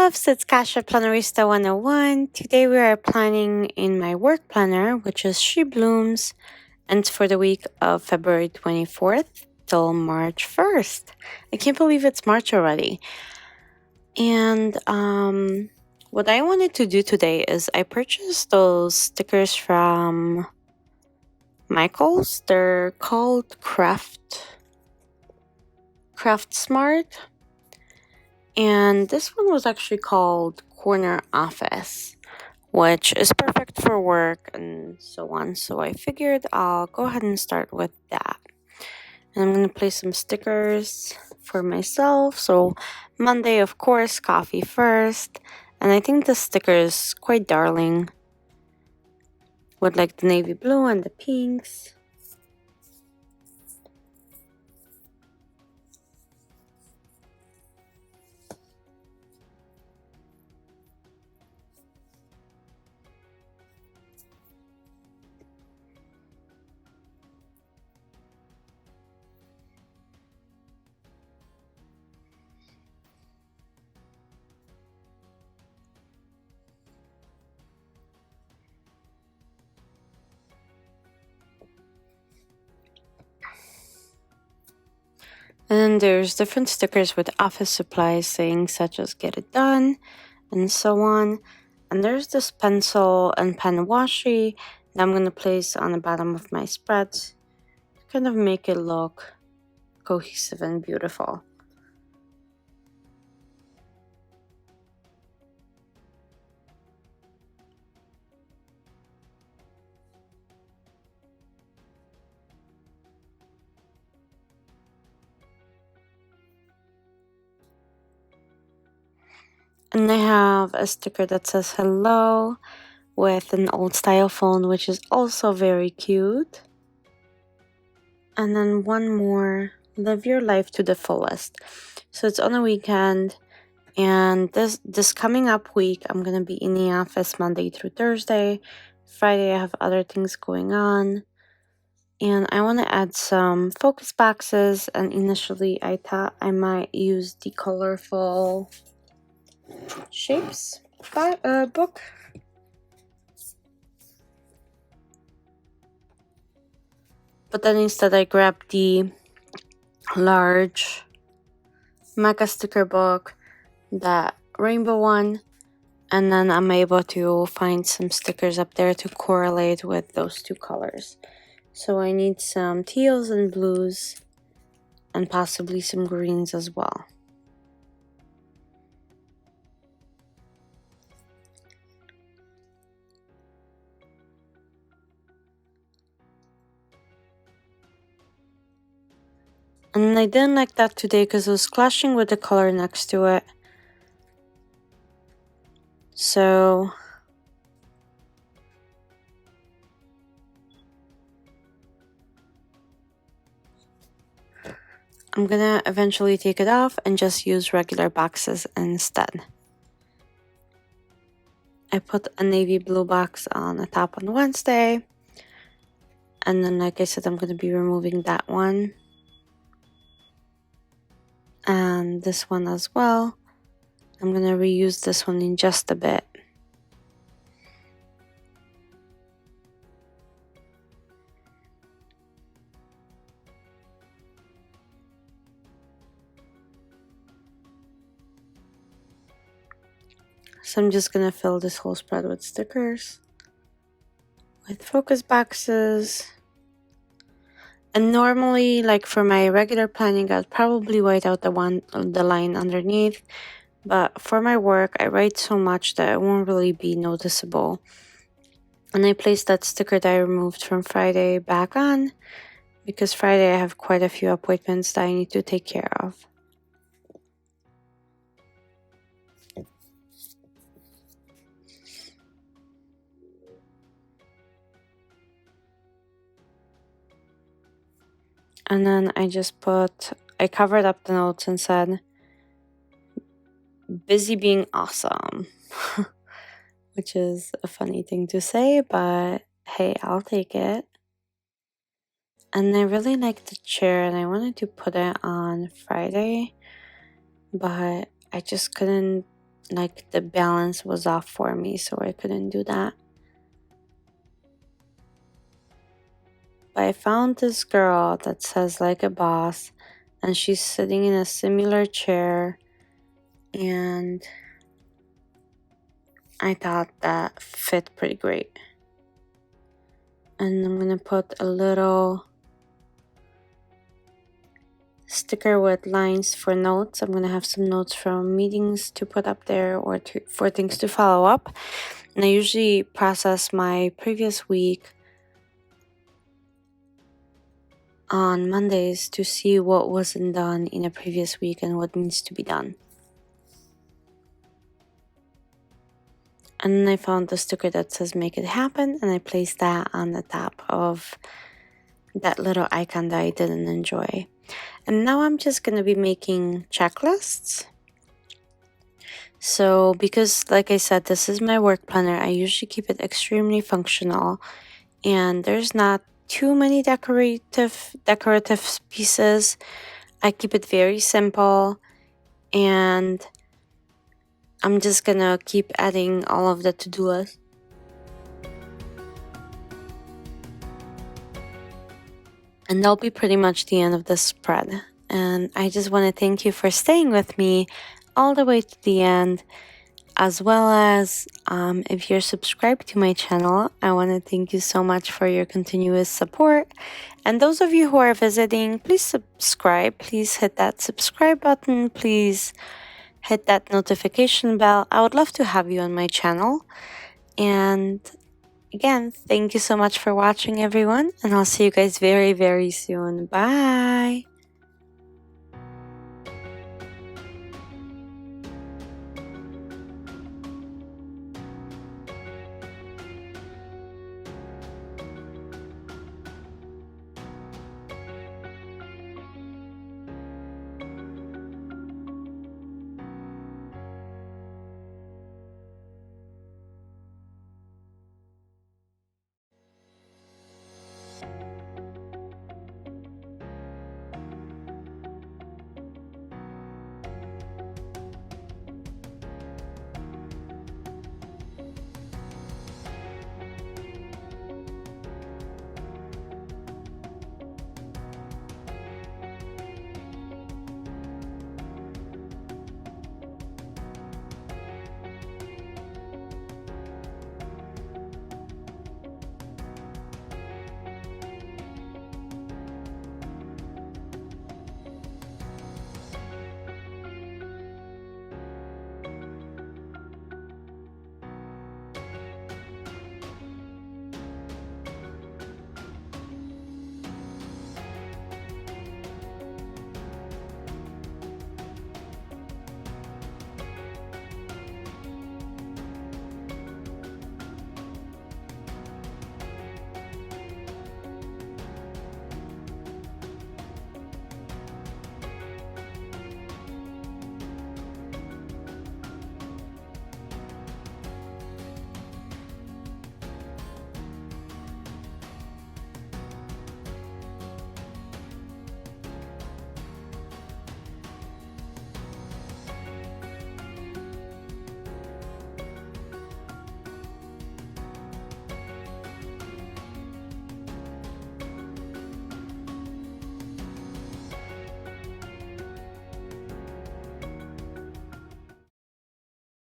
loves, it's Kasha Plannerista 101. Today we are planning in my work planner, which is She Blooms, and it's for the week of February 24th till March 1st. I can't believe it's March already. And what I wanted to do today is I purchased those stickers from Michaels. They're called Craft Smart. And this one was actually called Corner Office, which is perfect for work and so on. So I figured I'll go ahead and start with that. And I'm going to place some stickers for myself. So Monday, of course, coffee first. And I think the sticker is quite darling with like the navy blue and the pinks. And then there's different stickers with office supplies saying such as get it done and so on. And there's this pencil and pen washi that I'm going to place on the bottom of my spreads to kind of make it look cohesive and beautiful. And I have a sticker that says hello with an old style phone, which is also very cute. And then one more, live your life to the fullest. So it's on a weekend, and this coming up week, I'm going to be in the office Monday through Thursday. Friday, I have other things going on. And I want to add some focus boxes, and initially I thought I might use the colorful shapes book. But then instead I grabbed the large mega sticker book, that rainbow one, and then I'm able to find some stickers up there to correlate with those two colors. So I need some teals and blues and possibly some greens as well. And I didn't like that today because it was clashing with the color next to it. So I'm gonna eventually take it off and just use regular boxes instead. I put a navy blue box on the top on Wednesday. And then, like I said, I'm gonna be removing that one. And this one as well. I'm going to reuse this one in just a bit. So I'm just going to fill this whole spread with stickers, with focus boxes. And normally, like for my regular planning, I'd probably white out the line underneath. But for my work, I write so much that it won't really be noticeable. And I placed that sticker that I removed from Friday back on, because Friday I have quite a few appointments that I need to take care of. And then I covered up the notes and said, busy being awesome, which is a funny thing to say, but hey, I'll take it. And I really like the chair, and I wanted to put it on Friday, but I just couldn't like the balance was off for me, so I couldn't do that. But I found this girl that says like a boss, and she's sitting in a similar chair, and I thought that fit pretty great. And I'm gonna put a little sticker with lines for notes. I'm gonna have some notes from meetings to put up there, or for things to follow up. And I usually process my previous week on Mondays to see what wasn't done in a previous week and what needs to be done. And then I found the sticker that says make it happen, and I placed that on the top of that little icon that I didn't enjoy. And now I'm just going to be making checklists. So because, like I said, this is my work planner, I usually keep it extremely functional, and there's not too many decorative pieces. I keep it very simple, and I'm just gonna keep adding all of the to-do list. And that'll be pretty much the end of the spread. And I just want to thank you for staying with me all the way to the end, as well as if you're subscribed to my channel, I want to thank you so much for your continuous support. And those of you who are visiting, please subscribe. Please hit that subscribe button. Please hit that notification bell. I would love to have you on my channel. And again, thank you so much for watching, everyone, and I'll see you guys very, very soon. Bye!